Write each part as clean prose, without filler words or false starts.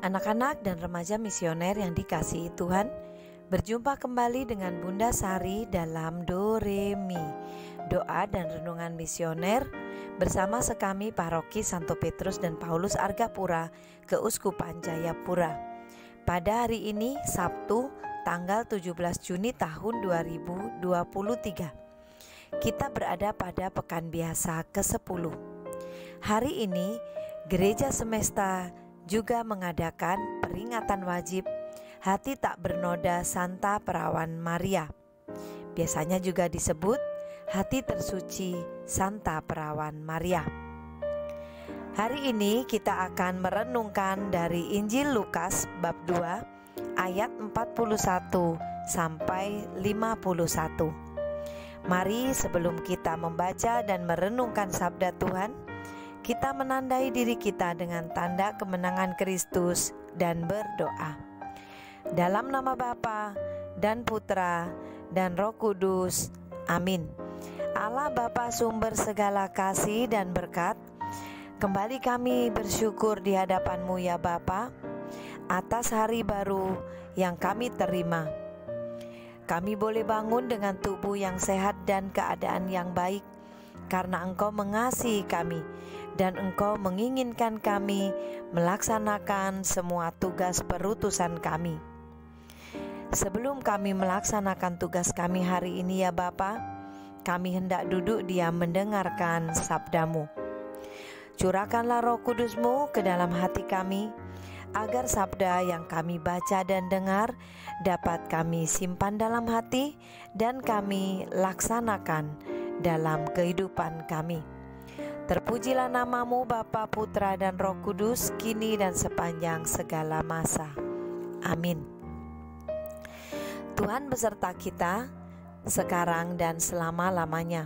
Anak-anak dan remaja misioner yang dikasihi Tuhan, berjumpa kembali dengan Bunda Sari dalam Do Re Mi, doa dan renungan misioner bersama sekami Paroki Santo Petrus dan Paulus Argapura, Keuskupan Jayapura. Pada hari ini, Sabtu, tanggal 17 Juni tahun 2023. Kita berada pada pekan biasa ke-10. Hari ini, Gereja Semesta juga mengadakan peringatan wajib Hati Tak Bernoda Santa Perawan Maria. Biasanya juga disebut Hati Tersuci Santa Perawan Maria. Hari ini kita akan merenungkan dari Injil Lukas bab 2 ayat 41 sampai 51. Mari sebelum kita membaca dan merenungkan sabda Tuhan, kita menandai diri kita dengan tanda kemenangan Kristus dan berdoa. Dalam nama Bapa dan Putra dan Roh Kudus. Amin. Allah Bapa sumber segala kasih dan berkat, kembali kami bersyukur di hadapan-Mu ya Bapa, atas hari baru yang kami terima. Kami boleh bangun dengan tubuh yang sehat dan keadaan yang baik, karena Engkau mengasihi kami dan Engkau menginginkan kami melaksanakan semua tugas perutusan kami. Sebelum kami melaksanakan tugas kami hari ini ya Bapa, kami hendak duduk diam mendengarkan sabda-Mu. Curahkanlah Roh Kudus-Mu ke dalam hati kami, agar sabda yang kami baca dan dengar dapat kami simpan dalam hati dan kami laksanakan dalam kehidupan kami. Terpujilah nama-Mu Bapa, Putra dan Roh Kudus, kini dan sepanjang segala masa. Amin. Tuhan beserta kita, sekarang dan selama-lamanya.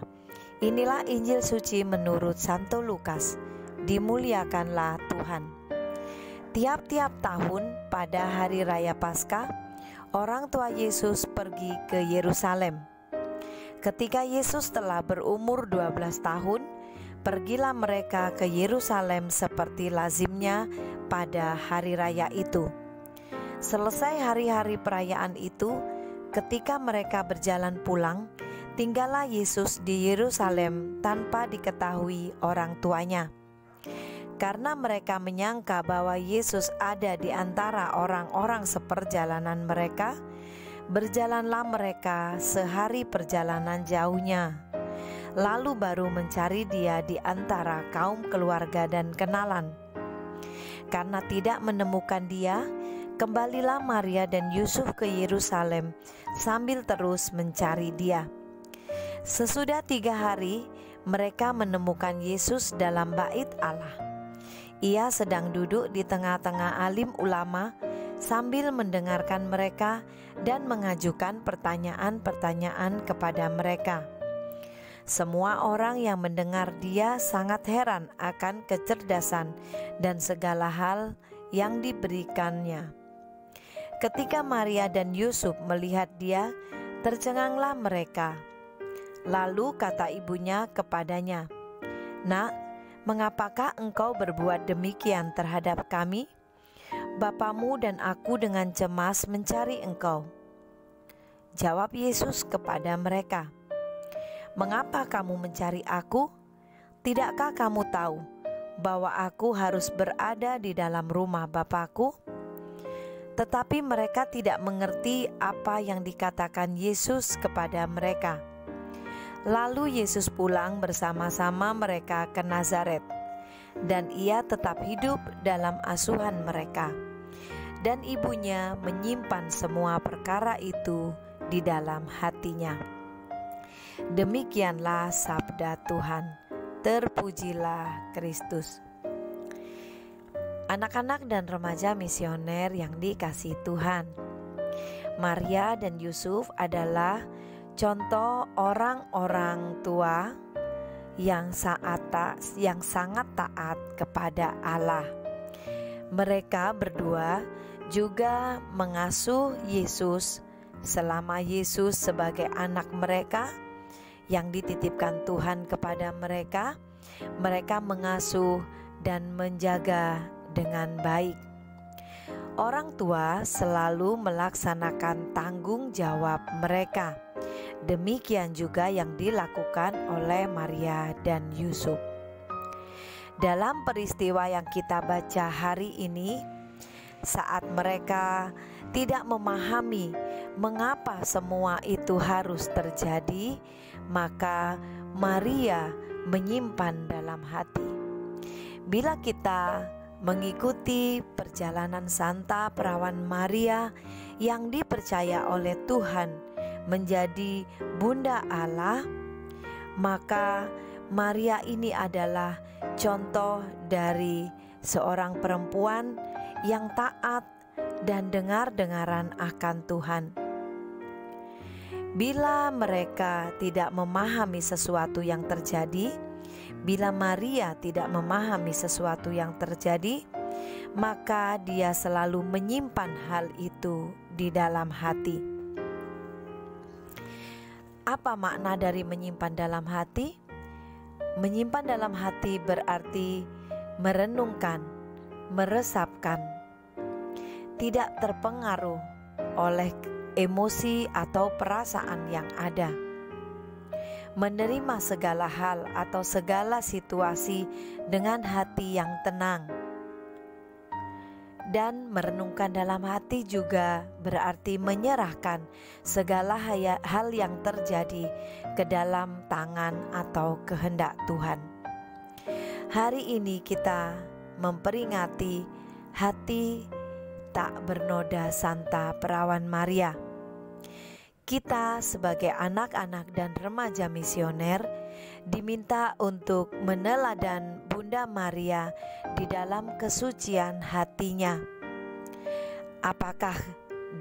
Inilah Injil suci menurut Santo Lukas. Dimuliakanlah Tuhan. Tiap-tiap tahun pada hari raya Paskah, orang tua Yesus pergi ke Yerusalem. Ketika Yesus telah berumur 12 tahun, pergilah mereka ke Yerusalem seperti lazimnya pada hari raya itu. Selesai hari-hari perayaan itu, ketika mereka berjalan pulang, tinggallah Yesus di Yerusalem tanpa diketahui orang tuanya. Karena mereka menyangka bahwa Yesus ada di antara orang-orang seperjalanan mereka, berjalanlah mereka sehari perjalanan jauhnya, lalu baru mencari Dia di antara kaum keluarga dan kenalan. Karena tidak menemukan Dia, kembalilah Maria dan Yusuf ke Yerusalem sambil terus mencari Dia. Sesudah 3 hari, mereka menemukan Yesus dalam bait Allah. Ia sedang duduk di tengah-tengah alim ulama sambil mendengarkan mereka dan mengajukan pertanyaan-pertanyaan kepada mereka. Semua orang yang mendengar Dia sangat heran akan kecerdasan dan segala hal yang diberikannya. Ketika Maria dan Yusuf melihat Dia, tercenganglah mereka. Lalu kata ibunya kepadanya, "Nak, mengapakah engkau berbuat demikian terhadap kami? Bapamu dan aku dengan cemas mencari engkau." Jawab Yesus kepada mereka, "Mengapa kamu mencari aku? Tidakkah kamu tahu bahwa aku harus berada di dalam rumah Bapa-Ku?" Tetapi mereka tidak mengerti apa yang dikatakan Yesus kepada mereka. Lalu Yesus pulang bersama-sama mereka ke Nazaret, dan Ia tetap hidup dalam asuhan mereka. Dan ibunya menyimpan semua perkara itu di dalam hatinya. Demikianlah sabda Tuhan. Terpujilah Kristus. Anak-anak dan remaja misioner yang dikasihi Tuhan, Maria dan Yusuf adalah contoh orang-orang tua yang sangat taat kepada Allah. Mereka berdua juga mengasuh Yesus selama Yesus sebagai anak mereka yang dititipkan Tuhan kepada mereka. Mereka mengasuh dan menjaga dengan baik. Orang tua selalu melaksanakan tanggung jawab mereka. Demikian juga yang dilakukan oleh Maria dan Yusuf. Dalam peristiwa yang kita baca hari ini, saat mereka tidak memahami mengapa semua itu harus terjadi, maka Maria menyimpan dalam hati. Bila kita mengikuti perjalanan Santa Perawan Maria yang dipercaya oleh Tuhan menjadi Bunda Allah, maka Maria ini adalah contoh dari seorang perempuan yang taat dan dengar-dengaran akan Tuhan. Bila mereka tidak memahami sesuatu yang terjadi, bila Maria tidak memahami sesuatu yang terjadi, maka dia selalu menyimpan hal itu di dalam hati. Apa makna dari menyimpan dalam hati? Menyimpan dalam hati berarti merenungkan, meresapkan, tidak terpengaruh oleh emosi atau perasaan yang ada, menerima segala hal atau segala situasi dengan hati yang tenang. Dan merenungkan dalam hati juga berarti menyerahkan segala hal yang terjadi ke dalam tangan atau kehendak Tuhan. Hari ini kita memperingati hati tak bernoda Santa Perawan Maria. Kita sebagai anak-anak dan remaja misioner diminta untuk meneladan Bunda Maria di dalam kesucian hatinya. Apakah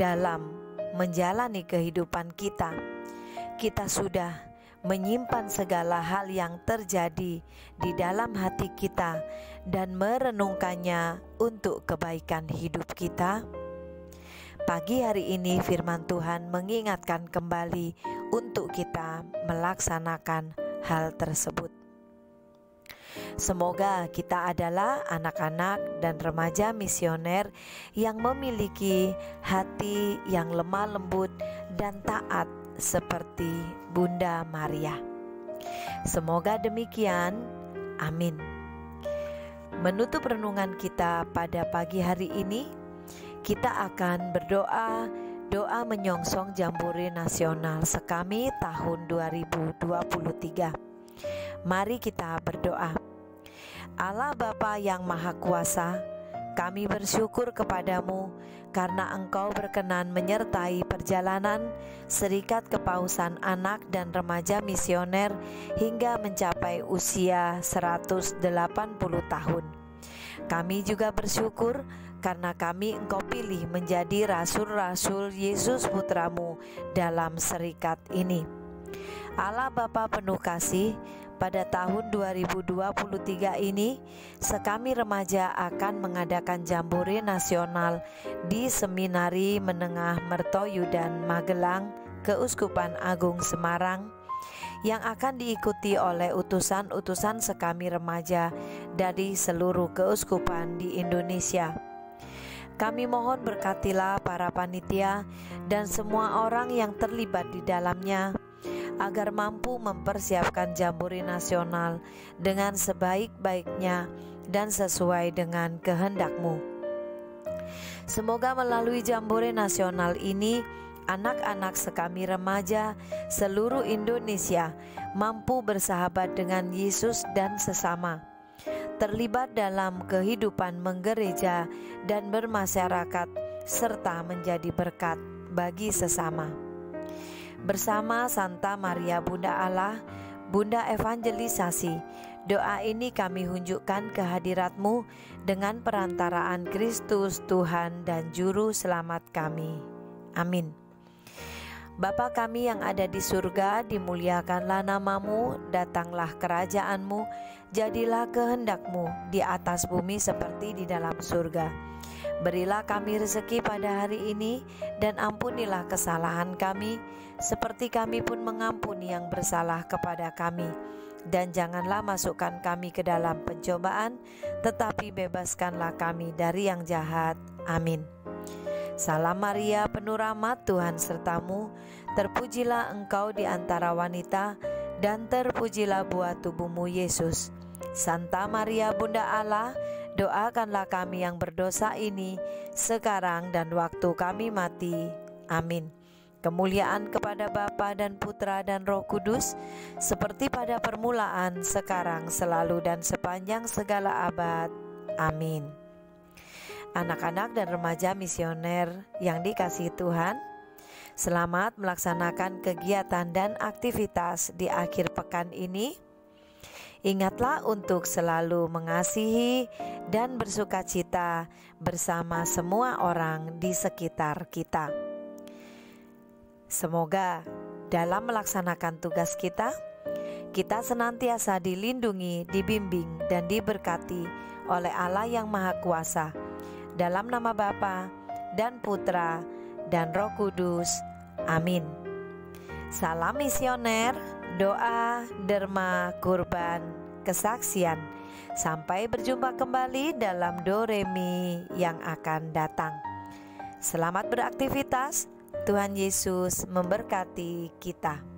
dalam menjalani kehidupan kita sudah menyimpan segala hal yang terjadi di dalam hati kita dan merenungkannya untuk kebaikan hidup kita? Pagi hari ini firman Tuhan mengingatkan kembali untuk kita melaksanakan hal tersebut. Semoga kita adalah anak-anak dan remaja misioner yang memiliki hati yang lemah lembut dan taat seperti Bunda Maria. Semoga demikian. Amin. Menutup renungan kita pada pagi hari ini, kita akan berdoa doa menyongsong Jambore Nasional Sekami tahun 2023. Mari kita berdoa. Allah Bapa yang Maha Kuasa, kami bersyukur kepadamu karena Engkau berkenan menyertai perjalanan Serikat Kepausan Anak dan Remaja Misioner hingga mencapai usia 180 tahun. Kami juga bersyukur karena kami Engkau pilih menjadi rasul-rasul Yesus Putramu dalam serikat ini. Allah Bapa penuh kasih, pada tahun 2023 ini Sekami Remaja akan mengadakan Jambore Nasional di Seminari Menengah Mertoyudan Magelang, Keuskupan Agung Semarang, yang akan diikuti oleh utusan-utusan Sekami Remaja dari seluruh keuskupan di Indonesia. Kami mohon berkatilah para panitia dan semua orang yang terlibat di dalamnya, agar mampu mempersiapkan Jambore Nasional dengan sebaik-baiknya dan sesuai dengan kehendak-Mu. Semoga melalui Jambore Nasional ini, anak-anak Sekami Remaja seluruh Indonesia mampu bersahabat dengan Yesus dan sesama, terlibat dalam kehidupan menggereja dan bermasyarakat, serta menjadi berkat bagi sesama. Bersama Santa Maria Bunda Allah, Bunda Evangelisasi, doa ini kami hunjukkan kehadirat-Mu dengan perantaraan Kristus Tuhan dan Juru Selamat kami. Amin. Bapa kami yang ada di surga, dimuliakanlah nama-Mu, datanglah kerajaan-Mu, jadilah kehendak-Mu di atas bumi seperti di dalam surga. Berilah kami rezeki pada hari ini, dan ampunilah kesalahan kami, seperti kami pun mengampuni yang bersalah kepada kami. Dan janganlah masukkan kami ke dalam pencobaan, tetapi bebaskanlah kami dari yang jahat. Amin. Salam Maria, penuh rahmat, Tuhan sertamu. Terpujilah engkau di antara wanita, dan terpujilah buah tubuhmu Yesus. Santa Maria Bunda Allah, doakanlah kami yang berdosa ini, sekarang dan waktu kami mati. Amin. Kemuliaan kepada Bapa dan Putra dan Roh Kudus, seperti pada permulaan, sekarang, selalu, dan sepanjang segala abad. Amin. Anak-anak dan remaja misioner yang dikasihi Tuhan, selamat melaksanakan kegiatan dan aktivitas di akhir pekan ini. Ingatlah untuk selalu mengasihi dan bersukacita bersama semua orang di sekitar kita. Semoga dalam melaksanakan tugas kita senantiasa dilindungi, dibimbing, dan diberkati oleh Allah yang Maha Kuasa. Dalam nama Bapa dan Putra dan Roh Kudus. Amin. Salam misioner, doa, derma, kurban, kesaksian. Sampai berjumpa kembali dalam Do Re Mi yang akan datang. Selamat beraktivitas. Tuhan Yesus memberkati kita.